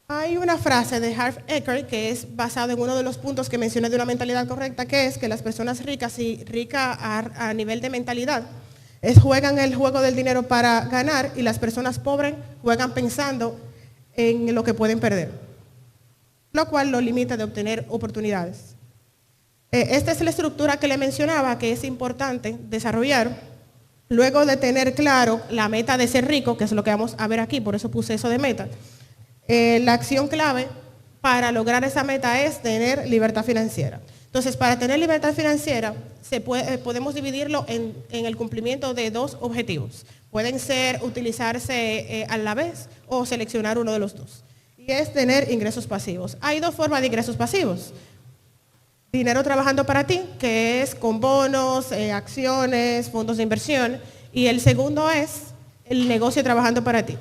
Hay una frase de Harv Eker que es basada en uno de los puntos que mencioné de una mentalidad correcta, que es que las personas ricas y ricas a nivel de mentalidad juegan el juego del dinero para ganar y las personas pobres juegan pensando en lo que pueden perder, lo cual lo limita de obtener oportunidades. Esta es la estructura que le mencionaba que es importante desarrollar luego de tener claro la meta de ser rico, que es lo que vamos a ver aquí, por eso puse eso de meta. La acción clave para lograr esa meta es tener libertad financiera. Entonces, para tener libertad financiera, podemos dividirlo en el cumplimiento de dos objetivos. Pueden ser utilizarse a la vez o seleccionar uno de los dos. Y es tener ingresos pasivos. Hay dos formas de ingresos pasivos. Dinero trabajando para ti, que es con bonos, acciones, fondos de inversión. Y el segundo es el negocio trabajando para ti.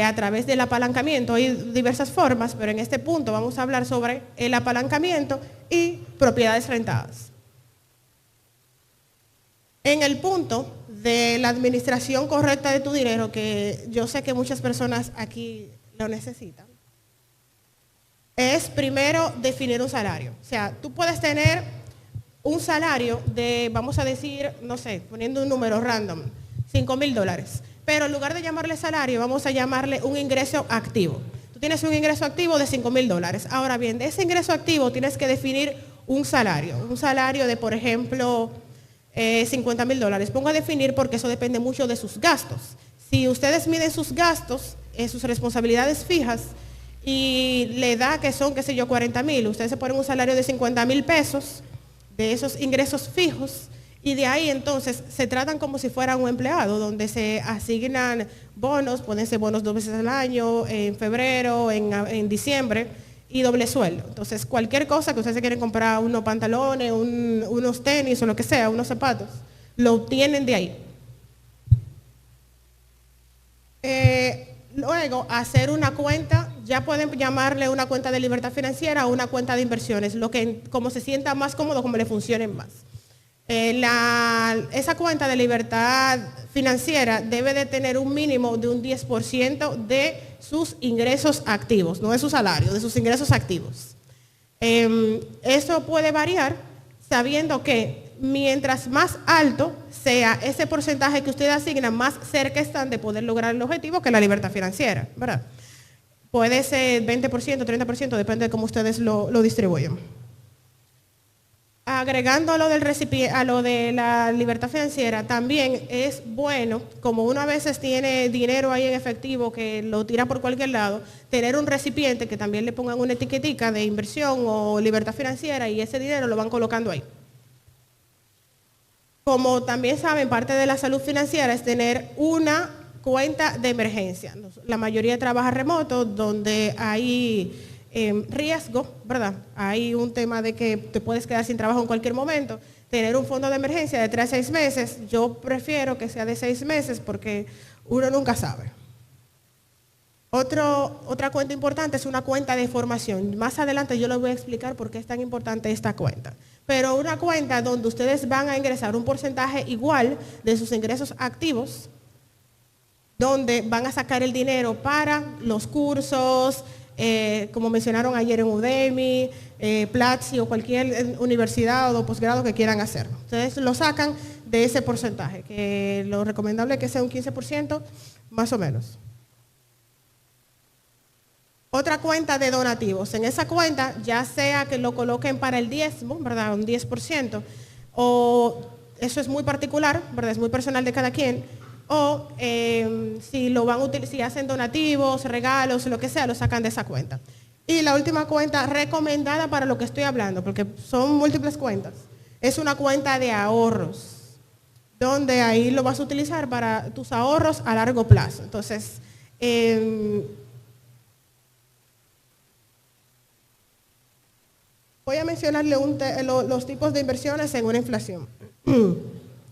A través del apalancamiento hay diversas formas, pero en este punto vamos a hablar sobre el apalancamiento y propiedades rentadas. En el punto de la administración correcta de tu dinero, que yo sé que muchas personas aquí lo necesitan, es primero definir un salario. O sea, tú puedes tener un salario de, vamos a decir, no sé, poniendo un número random, $5,000. Pero en lugar de llamarle salario, vamos a llamarle un ingreso activo. Tú tienes un ingreso activo de $5,000. Ahora bien, de ese ingreso activo tienes que definir un salario de, por ejemplo, $50,000. Pongo a definir porque eso depende mucho de sus gastos. Si ustedes miden sus gastos, sus responsabilidades fijas, y le da que son, qué sé yo, 40,000, ustedes se ponen un salario de 50,000 pesos de esos ingresos fijos. Y de ahí entonces se tratan como si fuera un empleado, donde se asignan bonos, pueden ser bonos 2 veces al año, en febrero, en diciembre, y doble sueldo. Entonces cualquier cosa que ustedes se quieren comprar, unos pantalones, unos tenis o lo que sea, unos zapatos, lo obtienen de ahí. Luego, hacer una cuenta, ya pueden llamarle una cuenta de libertad financiera o una cuenta de inversiones, como se sienta más cómodo, como le funcionen más. Esa cuenta de libertad financiera debe de tener un mínimo de un 10% de sus ingresos activos, no de su salario, de sus ingresos activos. Eso puede variar sabiendo que mientras más alto sea ese porcentaje que usted asigna, más cerca están de poder lograr el objetivo, que es la libertad financiera, ¿verdad? Puede ser 20%, 30%, depende de cómo ustedes lo distribuyen. Agregando a lo de la libertad financiera, también es bueno, como uno a veces tiene dinero ahí en efectivo que lo tira por cualquier lado, tener un recipiente que también le pongan una etiquetica de inversión o libertad financiera y ese dinero lo van colocando ahí. Como también saben, parte de la salud financiera es tener una cuenta de emergencia. La mayoría trabaja remoto, donde hay riesgo, ¿verdad? Hay un tema de que te puedes quedar sin trabajo en cualquier momento. Tener un fondo de emergencia de 3 a 6 meses, yo prefiero que sea de 6 meses porque uno nunca sabe. Otra cuenta importante es una cuenta de formación. Más adelante yo les voy a explicar por qué es tan importante esta cuenta. Pero una cuenta donde ustedes van a ingresar un porcentaje igual de sus ingresos activos, donde van a sacar el dinero para los cursos, como mencionaron ayer en Udemy, Platzi o cualquier universidad o posgrado que quieran hacer. Ustedes lo sacan de ese porcentaje, que lo recomendable es que sea un 15% más o menos. Otra cuenta de donativos. En esa cuenta, ya sea que lo coloquen para el diezmo, ¿verdad? Un 10%, o eso es muy particular, ¿verdad? Es muy personal de cada quien. O si hacen donativos, regalos, lo que sea, lo sacan de esa cuenta. Y la última cuenta recomendada para lo que estoy hablando, porque son múltiples cuentas, es una cuenta de ahorros, donde ahí lo vas a utilizar para tus ahorros a largo plazo. Entonces, voy a mencionarle los tipos de inversiones en una inflación.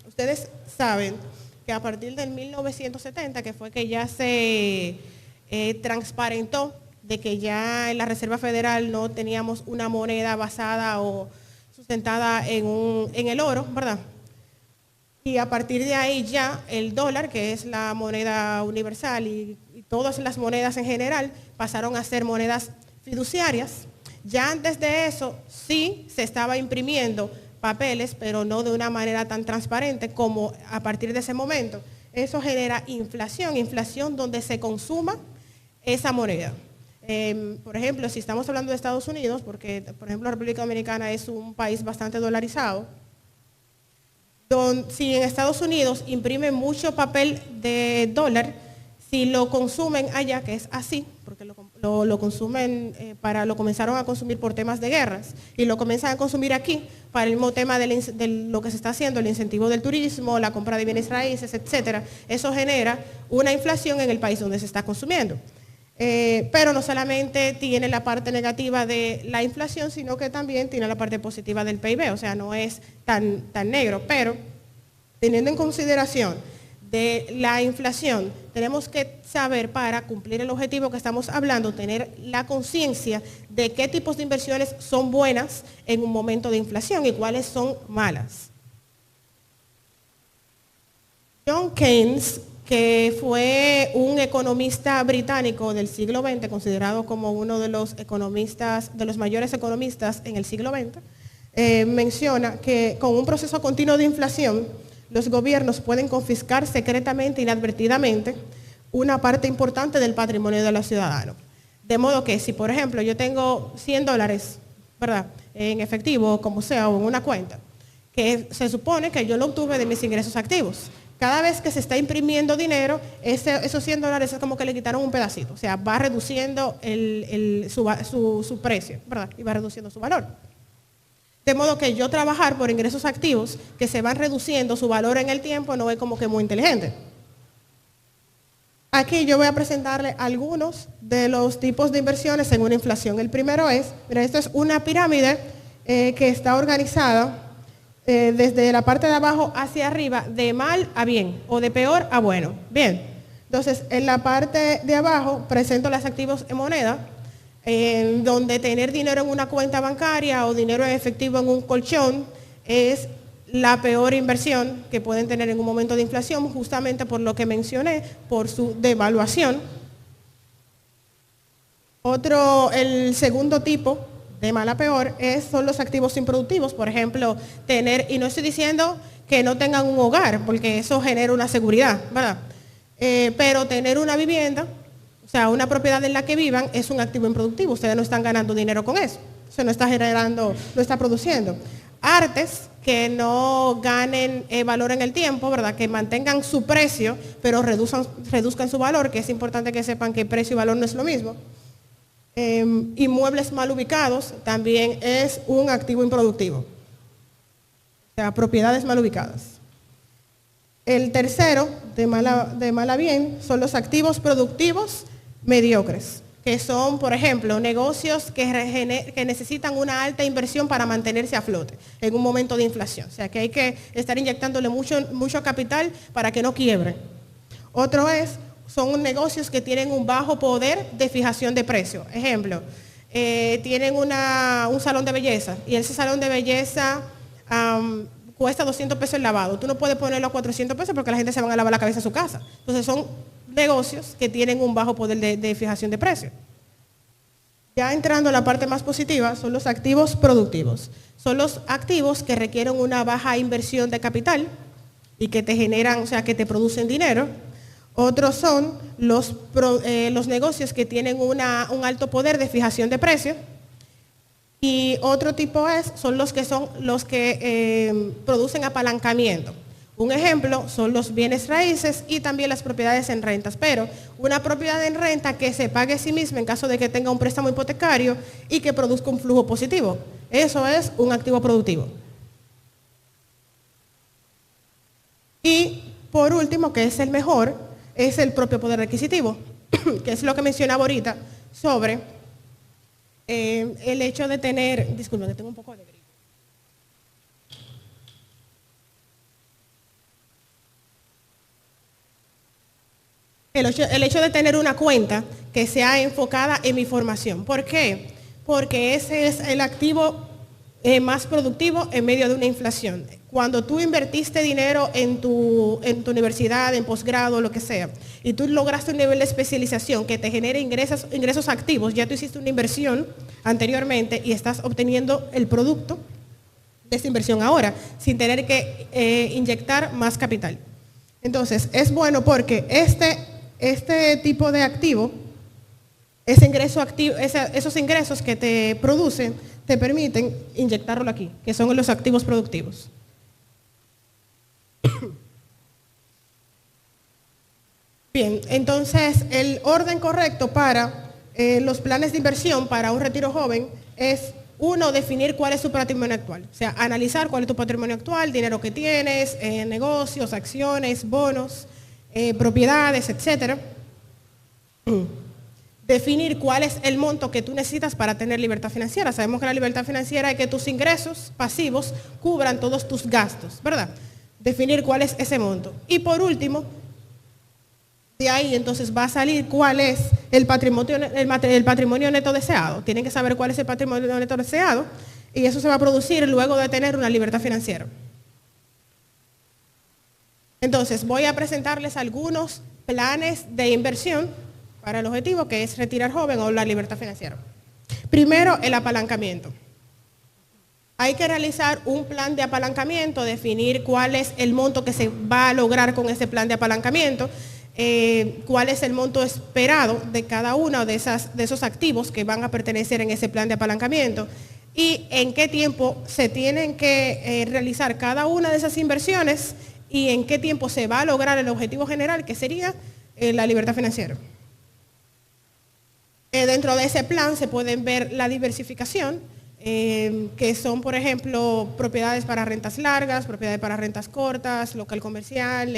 Ustedes saben que a partir del 1970, que fue que ya se transparentó de que ya en la Reserva Federal no teníamos una moneda basada o sustentada en el oro, ¿verdad? Y a partir de ahí ya el dólar, que es la moneda universal y todas las monedas en general pasaron a ser monedas fiduciarias. Ya antes de eso sí se estaba imprimiendo papeles, pero no de una manera tan transparente como a partir de ese momento. Eso genera inflación donde se consuma esa moneda. Por ejemplo, si estamos hablando de Estados Unidos, porque por ejemplo la República Dominicana es un país bastante dolarizado, si en Estados Unidos imprimen mucho papel de dólar, si lo consumen allá, que es así, porque lo consumen, lo comenzaron a consumir por temas de guerras, y lo comienzan a consumir aquí para el mismo tema de lo que se está haciendo, el incentivo del turismo, la compra de bienes raíces, etcétera. Eso genera una inflación en el país donde se está consumiendo. Pero no solamente tiene la parte negativa de la inflación, sino que también tiene la parte positiva del PIB, o sea, no es tan negro, pero teniendo en consideración de la inflación, tenemos que saber, para cumplir el objetivo que estamos hablando, tener la conciencia de qué tipos de inversiones son buenas en un momento de inflación y cuáles son malas. John Keynes, que fue un economista británico del siglo XX, considerado como uno de los mayores economistas en el siglo XX, menciona que con un proceso continuo de inflación, los gobiernos pueden confiscar secretamente, inadvertidamente, una parte importante del patrimonio de los ciudadanos. De modo que si, por ejemplo, yo tengo $100, ¿verdad?, en efectivo, como sea, o en una cuenta, que se supone que yo lo obtuve de mis ingresos activos. Cada vez que se está imprimiendo dinero, esos $100 es como que le quitaron un pedacito, o sea, va reduciendo su precio, ¿verdad?, y va reduciendo su valor. De modo que yo trabajar por ingresos activos que se van reduciendo su valor en el tiempo no es como que muy inteligente. Aquí yo voy a presentarle algunos de los tipos de inversiones en una inflación. El primero es, mira, esto es una pirámide que está organizada desde la parte de abajo hacia arriba, de mal a bien o de peor a bueno. Bien, entonces en la parte de abajo presento los activos en moneda, donde tener dinero en una cuenta bancaria o dinero en efectivo en un colchón es la peor inversión que pueden tener en un momento de inflación, justamente por lo que mencioné, por su devaluación. El segundo tipo, de mal a peor, son los activos improductivos. Por ejemplo, y no estoy diciendo que no tengan un hogar, porque eso genera una seguridad, ¿verdad? Pero tener una vivienda, o sea, una propiedad en la que vivan, es un activo improductivo. Ustedes no están ganando dinero con eso. Eso no está generando, no está produciendo. Artes que no ganen valor en el tiempo, ¿verdad?, que mantengan su precio, pero reduzcan su valor, que es importante que sepan que precio y valor no es lo mismo. Inmuebles mal ubicados también es un activo improductivo. O sea, propiedades mal ubicadas. El tercero, de mal a bien, son los activos productivos mediocres, que son, por ejemplo, negocios que necesitan una alta inversión para mantenerse a flote en un momento de inflación. O sea, que hay que estar inyectándole mucho capital para que no quiebre. Otro son negocios que tienen un bajo poder de fijación de precio. Ejemplo, tienen un salón de belleza y ese salón de belleza cuesta 200 pesos el lavado. Tú no puedes ponerlo a 400 pesos porque la gente se va a lavar la cabeza en su casa. Entonces son negocios que tienen un bajo poder de fijación de precio. Ya entrando a la parte más positiva, son los activos productivos. Son los activos que requieren una baja inversión de capital y que te generan, o sea, que te producen dinero. Otros son los negocios que tienen un alto poder de fijación de precio. Y otro tipo son los que producen apalancamiento. Un ejemplo son los bienes raíces y también las propiedades en rentas, pero una propiedad en renta que se pague a sí misma en caso de que tenga un préstamo hipotecario y que produzca un flujo positivo. Eso es un activo productivo. Y por último, que es el mejor, es el propio poder adquisitivo, que es lo que mencionaba ahorita sobre el hecho de tener, disculpen, que tengo un poco de gripe. El hecho de tener una cuenta que sea enfocada en mi formación. ¿Por qué? Porque ese es el activo más productivo en medio de una inflación. Cuando tú invertiste dinero en tu universidad, en posgrado, lo que sea, y tú lograste un nivel de especialización que te genere ingresos activos, ya tú hiciste una inversión anteriormente y estás obteniendo el producto de esa inversión ahora, sin tener que inyectar más capital. Entonces, es bueno porque este tipo de activo, esos ingresos que te producen, te permiten inyectarlo aquí, que son los activos productivos. Bien, entonces el orden correcto para los planes de inversión para un retiro joven es, uno, definir cuál es tu patrimonio actual. O sea, analizar cuál es tu patrimonio actual, dinero que tienes, negocios, acciones, bonos, propiedades, etcétera. Definir cuál es el monto que tú necesitas para tener libertad financiera. Sabemos que la libertad financiera es que tus ingresos pasivos cubran todos tus gastos, ¿verdad? Definir cuál es ese monto. Y por último, de ahí entonces va a salir cuál es el patrimonio neto deseado. Tienen que saber cuál es el patrimonio neto deseado y eso se va a producir luego de tener una libertad financiera. Entonces voy a presentarles algunos planes de inversión para el objetivo que es retirar joven o la libertad financiera. Primero, el apalancamiento. Hay que realizar un plan de apalancamiento, definir cuál es el monto que se va a lograr con ese plan de apalancamiento, cuál es el monto esperado de cada uno de esos activos que van a pertenecer en ese plan de apalancamiento y en qué tiempo se tienen que realizar cada una de esas inversiones y en qué tiempo se va a lograr el objetivo general, que sería la libertad financiera. Dentro de ese plan se pueden ver la diversificación, que son, por ejemplo, propiedades para rentas largas, propiedades para rentas cortas, local comercial,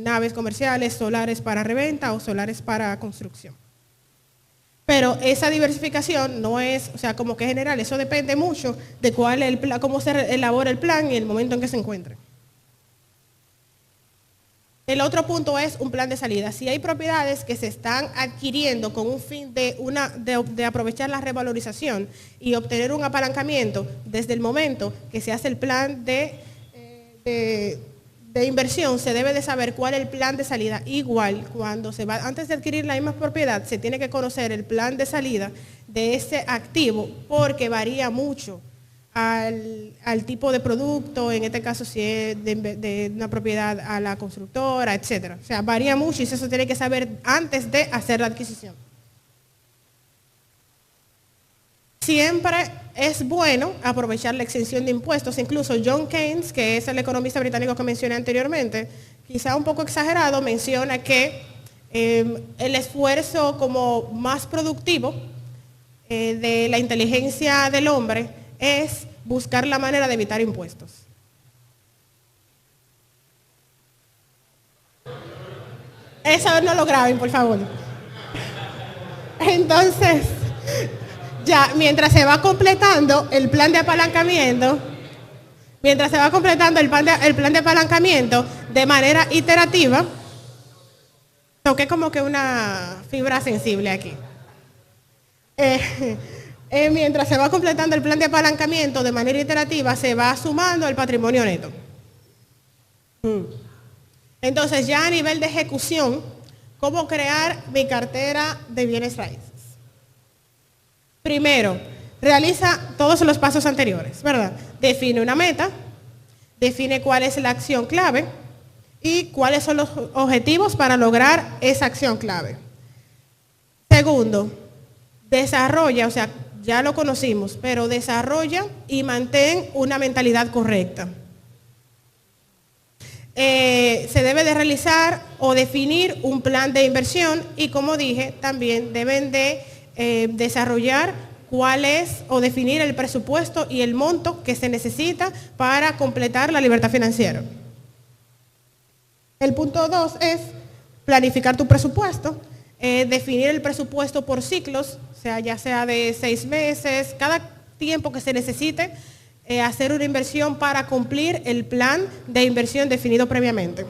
naves comerciales, solares para reventa o solares para construcción. Pero esa diversificación no es, o sea, como que general, eso depende mucho de cómo se elabora el plan y el momento en que se encuentre. El otro punto es un plan de salida. Si hay propiedades que se están adquiriendo con un fin de aprovechar la revalorización y obtener un apalancamiento, desde el momento que se hace el plan de inversión, se debe de saber cuál es el plan de salida. Igual, cuando se va, antes de adquirir la misma propiedad, se tiene que conocer el plan de salida de ese activo, porque varía mucho al tipo de producto, en este caso si es de una propiedad a la constructora, etcétera. O sea, varía mucho y eso se tiene que saber antes de hacer la adquisición. Siempre es bueno aprovechar la exención de impuestos. Incluso John Keynes, que es el economista británico que mencioné anteriormente, quizá un poco exagerado, menciona que el esfuerzo como más productivo de la inteligencia del hombre es buscar la manera de evitar impuestos. Eso no lo graben, por favor. Entonces, ya, mientras se va completando el plan de apalancamiento, de manera iterativa, toqué como que una fibra sensible aquí. Mientras se va completando el plan de apalancamiento de manera iterativa, se va sumando el patrimonio neto. Entonces, ya a nivel de ejecución, ¿cómo crear mi cartera de bienes raíces? Primero, realiza todos los pasos anteriores, ¿verdad? Define una meta, define cuál es la acción clave y cuáles son los objetivos para lograr esa acción clave. Segundo, desarrolla, o sea, ya lo conocimos, pero desarrolla y mantén una mentalidad correcta. Se debe de realizar o definir un plan de inversión y, como dije, también deben de desarrollar cuál es o definir el presupuesto y el monto que se necesita para completar la libertad financiera. El punto 2 es planificar tu presupuesto, definir el presupuesto por ciclos, o sea, ya sea de 6 meses, cada tiempo que se necesite, hacer una inversión para cumplir el plan de inversión definido previamente.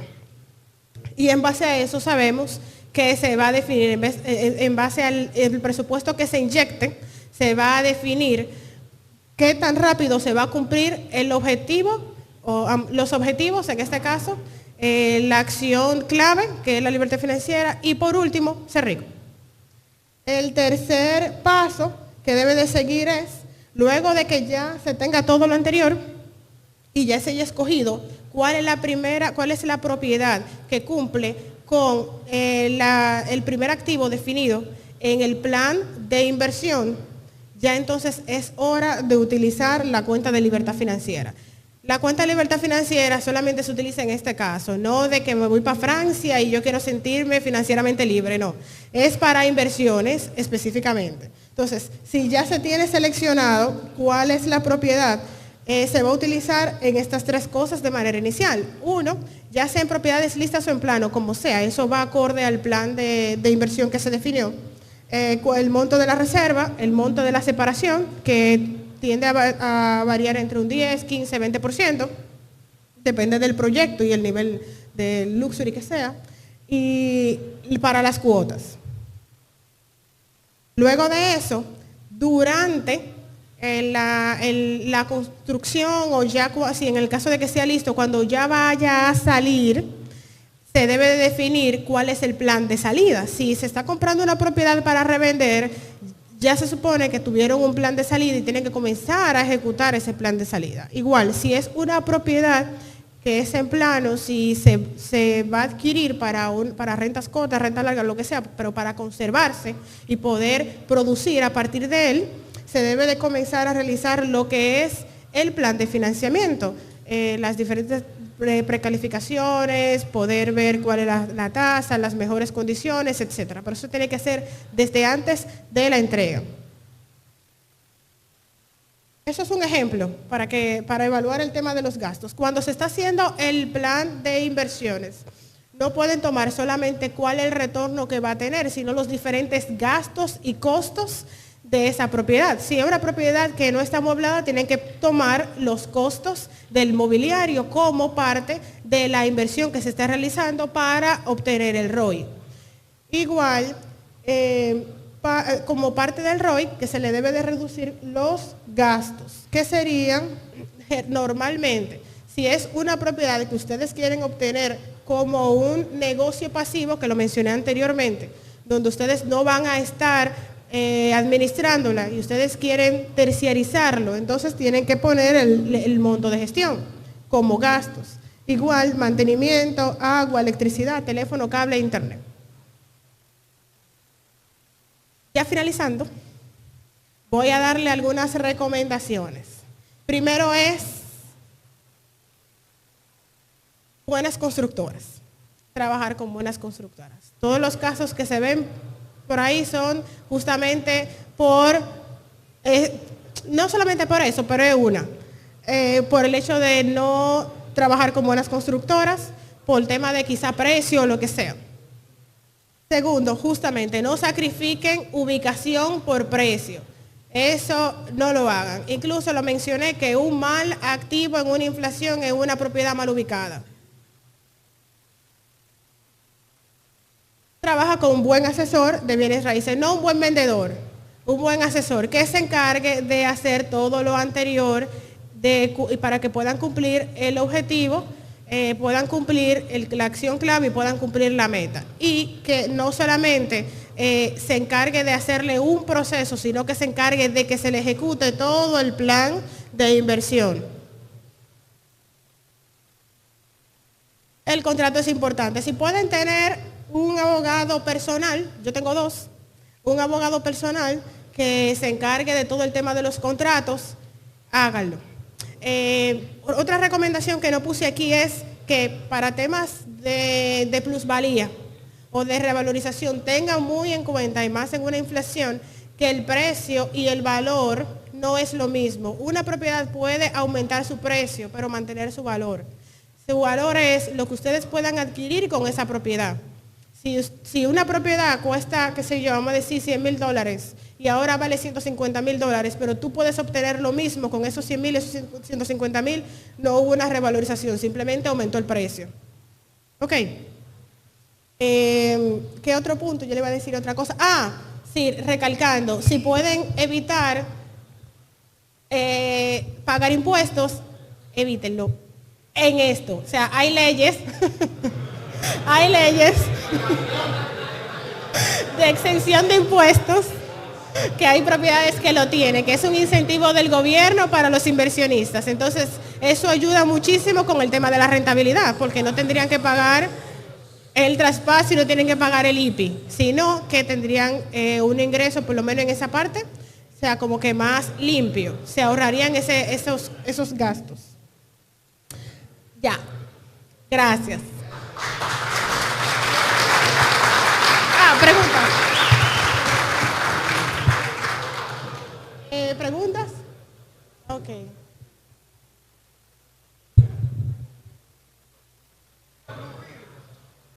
Y en base a eso sabemos que se va a definir, en base al presupuesto que se inyecte, se va a definir qué tan rápido se va a cumplir el objetivo, o los objetivos, en este caso, la acción clave, que es la libertad financiera, y por último, ser rico. El tercer paso que debe de seguir es, luego de que ya se tenga todo lo anterior y ya se haya escogido cuál es la propiedad que cumple con el primer activo definido en el plan de inversión, ya entonces es hora de utilizar la cuenta de libertad financiera. La cuenta de libertad financiera solamente se utiliza en este caso, no de que me voy para Francia y yo quiero sentirme financieramente libre, no. Es para inversiones específicamente. Entonces, si ya se tiene seleccionado cuál es la propiedad, se va a utilizar en estas tres cosas de manera inicial. Uno, ya sea en propiedades listas o en plano, como sea, eso va acorde al plan de inversión que se definió. El monto de la reserva, el monto de la separación, que tiende a variar entre un 10, 15, 20%, depende del proyecto y el nivel de luxury que sea, y para las cuotas. Luego de eso, durante la construcción, o ya así en el caso de que sea listo, cuando ya vaya a salir, se debe de definir cuál es el plan de salida. Si se está comprando una propiedad para revender, ya se supone que tuvieron un plan de salida y tienen que comenzar a ejecutar ese plan de salida. Igual, si es una propiedad que es en plano, si se va a adquirir para rentas cortas, renta larga, lo que sea, pero para conservarse y poder producir a partir de él, se debe de comenzar a realizar lo que es el plan de financiamiento, las diferentes precalificaciones, poder ver cuál es la tasa, las mejores condiciones, etcétera. Pero eso tiene que ser desde antes de la entrega. Eso es un ejemplo para evaluar el tema de los gastos. Cuando se está haciendo el plan de inversiones, no pueden tomar solamente cuál es el retorno que va a tener, sino los diferentes gastos y costos de esa propiedad. Si es una propiedad que no está amueblada, tienen que tomar los costos del mobiliario como parte de la inversión que se está realizando para obtener el ROI. Igual, como parte del ROI, que se le debe de reducir los gastos, que serían normalmente, si es una propiedad que ustedes quieren obtener como un negocio pasivo, que lo mencioné anteriormente, donde ustedes no van a estar administrándola y ustedes quieren terciarizarlo, entonces tienen que poner el monto de gestión como gastos. Igual, mantenimiento, agua, electricidad, teléfono, cable, internet. Ya finalizando, voy a darle algunas recomendaciones. Primero es buenas constructoras, trabajar con buenas constructoras. Todos los casos que se ven por ahí son justamente no solamente por eso, pero es por el hecho de no trabajar con buenas constructoras, por el tema de quizá precio o lo que sea. Segundo, justamente, no sacrifiquen ubicación por precio. Eso no lo hagan. Incluso lo mencioné que un mal activo en una inflación es una propiedad mal ubicada. Trabaja con un buen asesor de bienes raíces, no un buen vendedor, un buen asesor que se encargue de hacer todo lo anterior para que puedan cumplir el objetivo, puedan cumplir la acción clave y puedan cumplir la meta. Y que no solamente se encargue de hacerle un proceso, sino que se encargue de que se le ejecute todo el plan de inversión. El contrato es importante. Si pueden tener un abogado personal, yo tengo dos, un abogado personal que se encargue de todo el tema de los contratos, háganlo. Otra recomendación que no puse aquí es que para temas de plusvalía o de revalorización tengan muy en cuenta, y más en una inflación, que el precio y el valor no es lo mismo. Una propiedad puede aumentar su precio, pero mantener su valor. Su valor es lo que ustedes puedan adquirir con esa propiedad. Si una propiedad cuesta, qué sé yo, vamos a decir $100,000 y ahora vale $150,000, pero tú puedes obtener lo mismo con esos 100,000 y esos 150,000, no hubo una revalorización, simplemente aumentó el precio. Ok. ¿Qué otro punto? Yo le iba a decir otra cosa. Sí, recalcando, si pueden evitar pagar impuestos, evítenlo en esto. O sea, hay leyes, hay leyes de exención de impuestos, que hay propiedades que lo tienen, que es un incentivo del gobierno para los inversionistas. Entonces, eso ayuda muchísimo con el tema de la rentabilidad, porque no tendrían que pagar el traspaso y no tienen que pagar el IPI, sino que tendrían un ingreso, por lo menos en esa parte, o sea, como que más limpio. Se ahorrarían esos gastos. Ya, gracias.